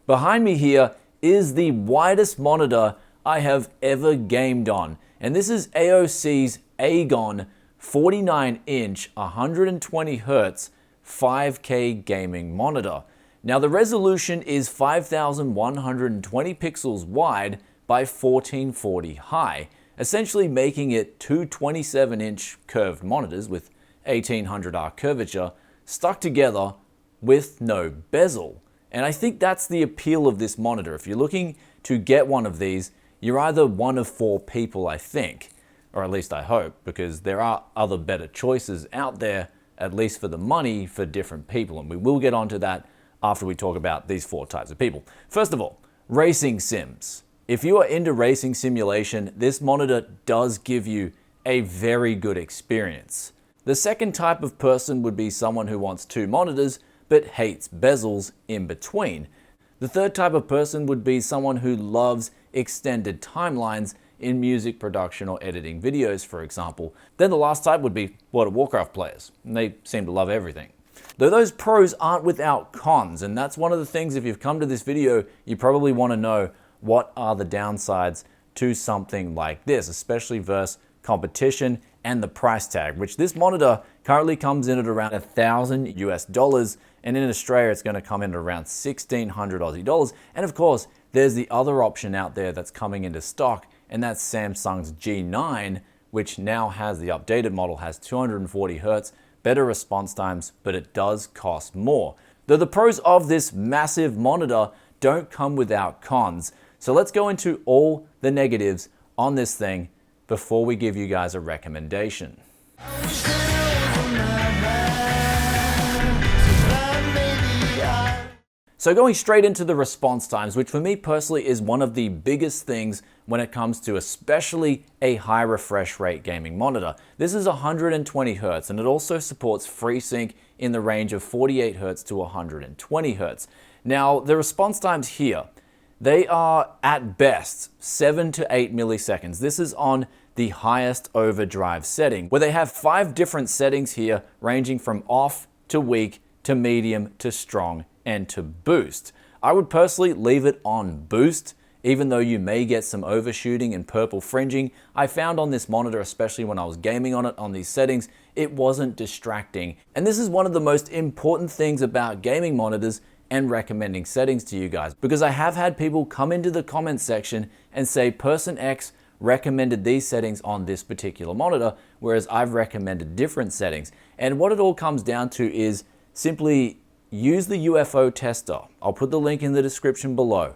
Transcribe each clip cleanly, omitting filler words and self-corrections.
Behind me here is the widest monitor I have ever gamed on, and this is AOC's AGON 49-inch 120Hz 5K gaming monitor. Now the resolution is 5120 pixels wide by 1440 high, essentially making it two 27-inch curved monitors with 1800R curvature stuck together with no bezel. And I think that's the appeal of this monitor. If you're looking to get one of these, you're either one of four people, I think, or at least I hope, because there are other better choices out there, at least for the money, for different people. And we will get onto that after we talk about these four types of people. First of all, racing sims. If you are into racing simulation, this monitor does give you a very good experience. The second type of person would be someone who wants two monitors but hates bezels in between. The third type of person would be someone who loves extended timelines in music production or editing videos, for example. Then the last type would be World of Warcraft players, and they seem to love everything. Though those pros aren't without cons, and that's one of the things, if you've come to this video, you probably want to know what are the downsides to something like this, especially versus competition and the price tag, which this monitor currently comes in at around $1,000 US, and in Australia it's going to come in at around 1,600 Aussie dollars. And of course, there's the other option out there that's coming into stock, and that's Samsung's G9, which now has the updated model, has 240 Hz, better response times, but it does cost more. Though the pros of this massive monitor don't come without cons. So let's go into all the negatives on this thing before we give you guys a recommendation. So going straight into the response times, which for me personally is one of the biggest things when it comes to especially a high refresh rate gaming monitor. This is 120 Hz, and it also supports FreeSync in the range of 48 Hz to 120 Hz. Now the response times here, they are at best 7 to 8 milliseconds. This is on the highest overdrive setting, where they have 5 different settings here ranging from off to weak to medium to strong and to boost. I would personally leave it on boost, even though you may get some overshooting and purple fringing. I found on this monitor, especially when I was gaming on it on these settings, it wasn't distracting. And this is one of the most important things about gaming monitors and recommending settings to you guys, because I have had people come into the comments section and say person X recommended these settings on this particular monitor, whereas I've recommended different settings. And what it all comes down to is simply use the UFO tester. I'll put the link in the description below.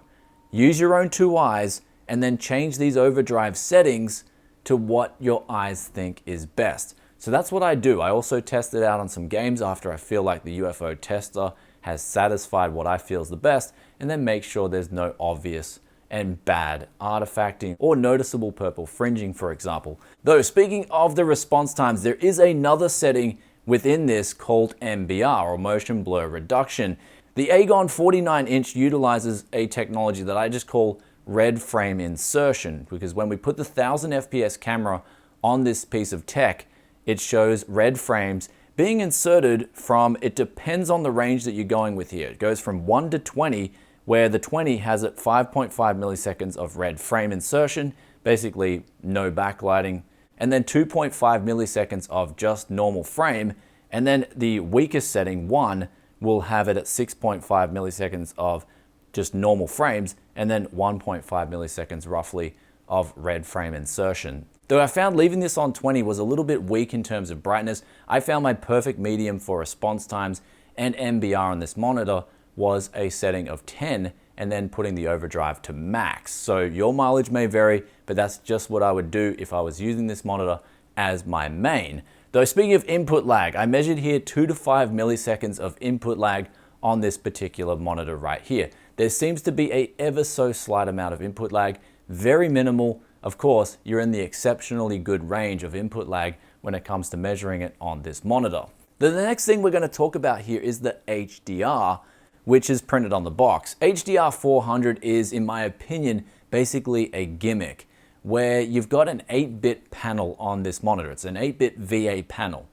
Use your own two eyes and then change these overdrive settings to what your eyes think is best. So that's what I do. I also test it out on some games after I feel like the UFO tester has satisfied what I feel is the best, and then make sure there's no obvious and bad artifacting or noticeable purple fringing, for example. Though speaking of the response times, there is another setting within this called MBR, or motion blur reduction. The AGON 49-inch utilizes a technology that I just call red frame insertion, because when we put the 1000 FPS camera on this piece of tech, it shows red frames being inserted from, it depends on the range that you're going with here. It goes from 1 to 20, where the 20 has at 5.5 milliseconds of red frame insertion, basically no backlighting, and then 2.5 milliseconds of just normal frame, and then the weakest setting, 1, will have it at 6.5 milliseconds of just normal frames, and then 1.5 milliseconds roughly of red frame insertion. Though I found leaving this on 20 was a little bit weak in terms of brightness, I found my perfect medium for response times and MBR on this monitor was a setting of 10, and then putting the overdrive to max. So your mileage may vary, but that's just what I would do if I was using this monitor as my main. Though speaking of input lag, I measured here 2 to 5 milliseconds of input lag on this particular monitor right here. There seems to be a ever so slight amount of input lag, very minimal. Of course, you're in the exceptionally good range of input lag when it comes to measuring it on this monitor. The next thing we're going to talk about here is the HDR, which is printed on the box. HDR 400 is, in my opinion, basically a gimmick where you've got an 8-bit panel on this monitor. It's an 8-bit VA panel.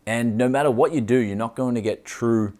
And no matter what you do, you're not going to get true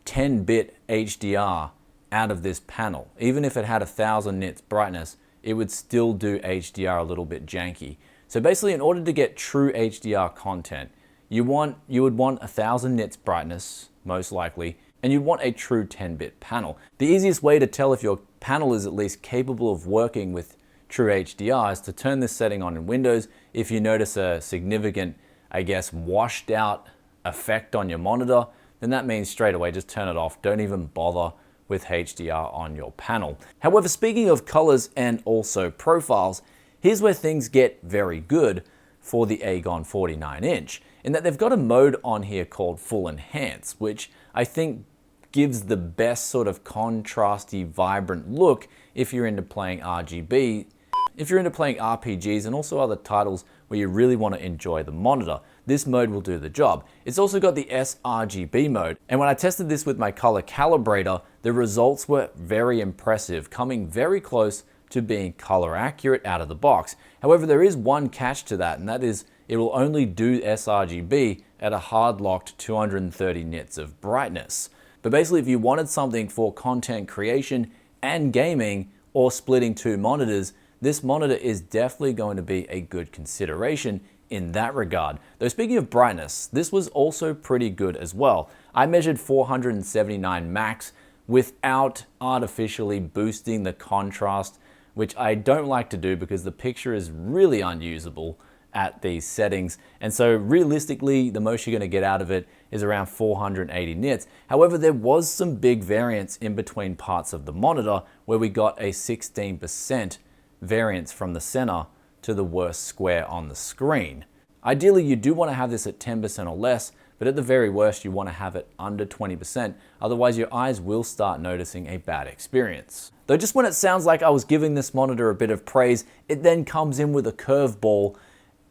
10-bit HDR out of this panel. Even if it had 1000 nits brightness, it would still do HDR a little bit janky. So basically, in order to get true HDR content, you would want 1000 nits brightness, most likely, and you'd want a true 10-bit panel. The easiest way to tell if your panel is at least capable of working with true HDR is to turn this setting on in Windows. If you notice a significant, I guess, washed out effect on your monitor, then that means straight away just turn it off. Don't even bother with HDR on your panel. However, speaking of colors and also profiles, here's where things get very good for the AGON 49-inch, in that they've got a mode on here called Full Enhance, which I think gives the best sort of contrasty, vibrant look if you're into playing RGB, if you're into playing RPGs and also other titles where you really want to enjoy the monitor. This mode will do the job. It's also got the sRGB mode, and when I tested this with my color calibrator, the results were very impressive, coming very close to being color accurate out of the box. However, there is one catch to that, and that is it will only do sRGB at a hard locked 230 nits of brightness. But basically, if you wanted something for content creation and gaming or splitting two monitors, this monitor is definitely going to be a good consideration in that regard. Though speaking of brightness, this was also pretty good as well. I measured 479 max without artificially boosting the contrast, which I don't like to do because the picture is really unusable at these settings. And so realistically, the most you're going to get out of it is around 480 nits. However, there was some big variance in between parts of the monitor where we got a 16% variance from the center to the worst square on the screen. Ideally, you do want to have this at 10% or less, but at the very worst, you want to have it under 20%. Otherwise, your eyes will start noticing a bad experience. Though just when it sounds like I was giving this monitor a bit of praise, it then comes in with a curveball,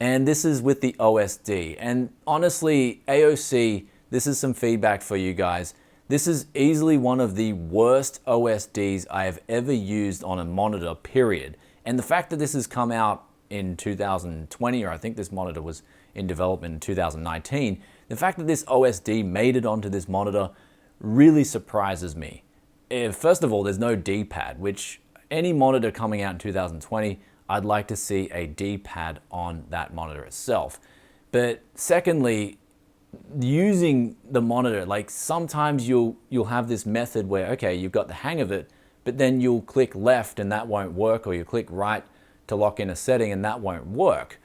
and this is with the OSD. And honestly, AOC, this is some feedback for you guys. This is easily one of the worst OSDs I have ever used on a monitor, period. And the fact that this has come out in 2020, or I think this monitor was in development in 2019, the fact that this OSD made it onto this monitor really surprises me. First of all, there's no D-pad, which any monitor coming out in 2020, I'd like to see a D-pad on that monitor itself. But secondly, using the monitor, like sometimes you'll have this method where, okay, you've got the hang of it, but then you'll click left and that won't work, or you click right to lock in a setting and that won't work.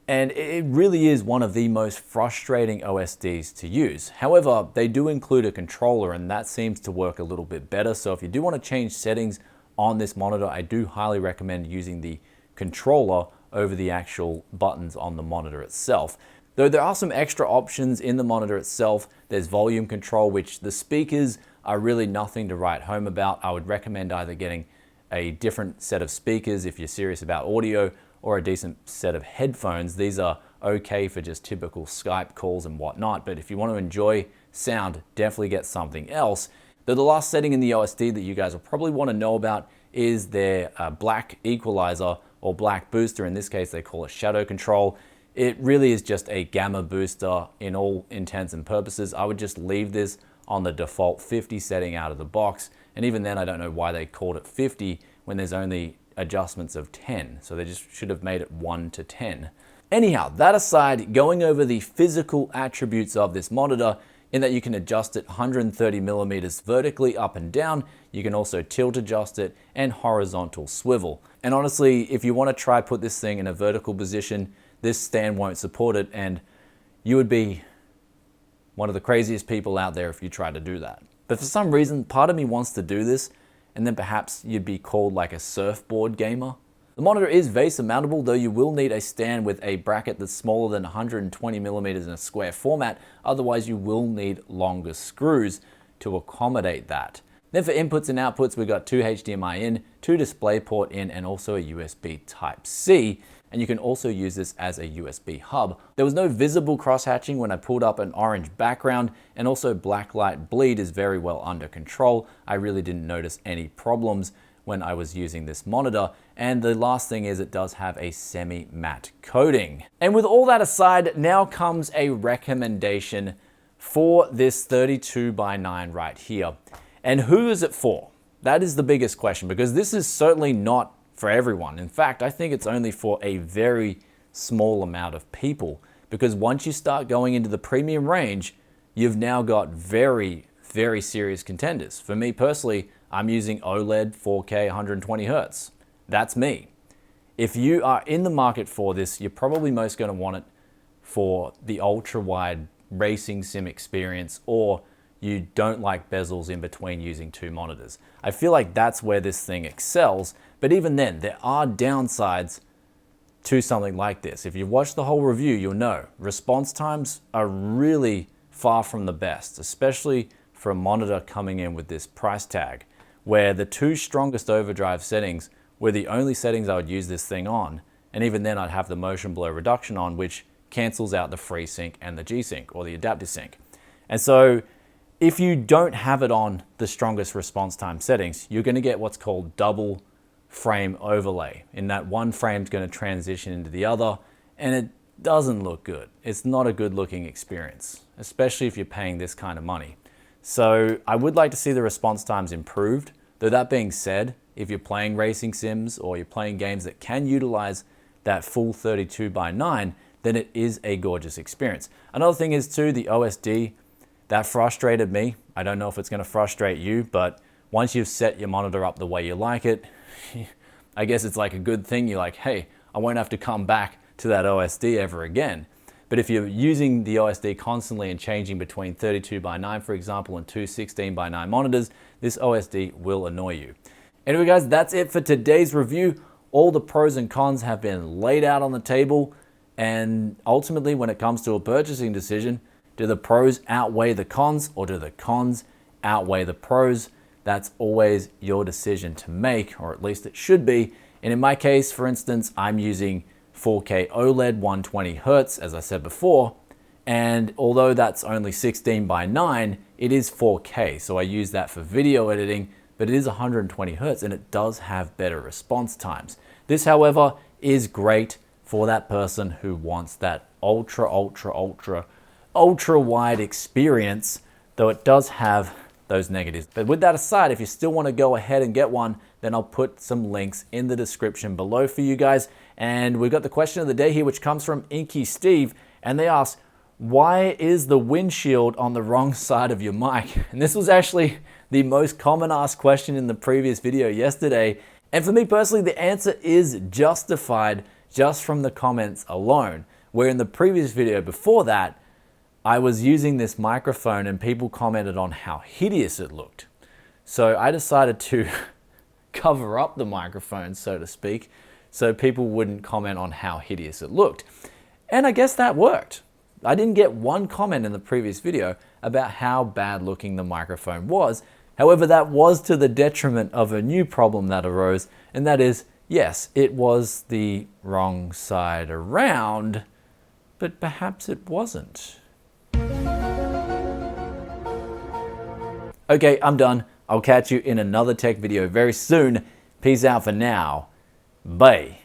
And it really is one of the most frustrating OSDs to use. However, they do include a controller and that seems to work a little bit better. So if you do want to change settings on this monitor, I do highly recommend using the controller over the actual buttons on the monitor itself. Though there are some extra options in the monitor itself. There's volume control, which the speakers are really nothing to write home about. I would recommend either getting a different set of speakers if you're serious about audio, or a decent set of headphones. These are okay for just typical Skype calls and whatnot, but if you want to enjoy sound, definitely get something else. Though the last setting in the OSD that you guys will probably want to know about is their black equalizer or black booster. In this case, they call it shadow control. It really is just a gamma booster in all intents and purposes. I would just leave this on the default 50 setting out of the box. And even then, I don't know why they called it 50 when there's only adjustments of 10. So they just should have made it 1 to 10. Anyhow, that aside, going over the physical attributes of this monitor, in that you can adjust it 130 millimeters vertically up and down. You can also tilt adjust it and horizontal swivel. And honestly, if you want to try put this thing in a vertical position, this stand won't support it, and you would be one of the craziest people out there if you try to do that. But for some reason, part of me wants to do this, and then perhaps you'd be called like a surfboard gamer. The monitor is VESA mountable, though you will need a stand with a bracket that's smaller than 120 millimeters in a square format. Otherwise, you will need longer screws to accommodate that. Then for inputs and outputs, we've got 2 HDMI in, 2 DisplayPort in, and also a USB Type-C. And you can also use this as a USB hub. There was no visible cross-hatching when I pulled up an orange background, and also blacklight bleed is very well under control. I really didn't notice any problems when I was using this monitor. And the last thing is it does have a semi-matte coating. And with all that aside, now comes a recommendation for this 32:9 right here. And who is it for? That is the biggest question, because this is certainly not for everyone. In fact, I think it's only for a very small amount of people, because once you start going into the premium range, you've now got very, very serious contenders. For me personally, I'm using OLED 4K 120 Hz. That's me. If you are in the market for this, you're probably most going to want it for the ultra-wide racing sim experience, or you don't like bezels in between using two monitors. I feel like that's where this thing excels, but even then, there are downsides to something like this. If you watch the whole review, you'll know response times are really far from the best, especially for a monitor coming in with this price tag, where the two strongest overdrive settings were the only settings I would use this thing on, and even then I'd have the motion blur reduction on, which cancels out the Freesync and the G-Sync, or the adaptive sync. And so if you don't have it on the strongest response time settings, you're going to get what's called double frame overlay, in that one frame is going to transition into the other, and it doesn't look good. It's not a good looking experience, especially if you're paying this kind of money. So I would like to see the response times improved. Though that being said, if you're playing racing sims or you're playing games that can utilize that full 32:9, then it is a gorgeous experience. Another thing is too, the OSD, that frustrated me. I don't know if it's going to frustrate you, but once you've set your monitor up the way you like it, I guess it's like a good thing. You're like, hey, I won't have to come back to that OSD ever again. But if you're using the OSD constantly and changing between 32:9, for example, and two 16:9 monitors, this OSD will annoy you. Anyway guys, that's it for today's review. All the pros and cons have been laid out on the table, and ultimately when it comes to a purchasing decision, do the pros outweigh the cons, or do the cons outweigh the pros? That's always your decision to make, or at least it should be. And in my case, for instance, I'm using 4K OLED 120 Hz, as I said before, and although that's only 16:9, it is 4K, so I use that for video editing, but it is 120 Hz and it does have better response times. This, however, is great for that person who wants that ultra wide experience, though it does have those negatives. But with that aside, if you still want to go ahead and get one, then I'll put some links in the description below for you guys. And we've got the question of the day here, which comes from Inky Steve, and they ask, why is the windshield on the wrong side of your mic? And this was actually the most common asked question in the previous video yesterday. And for me personally, the answer is justified just from the comments alone, where in the previous video before that, I was using this microphone and people commented on how hideous it looked. So I decided to cover up the microphone, so to speak, so people wouldn't comment on how hideous it looked. And I guess that worked. I didn't get one comment in the previous video about how bad looking the microphone was. However, that was to the detriment of a new problem that arose, and that is, yes, it was the wrong side around, but perhaps it wasn't. Okay, I'm done. I'll catch you in another tech video very soon. Peace out for now. Bye.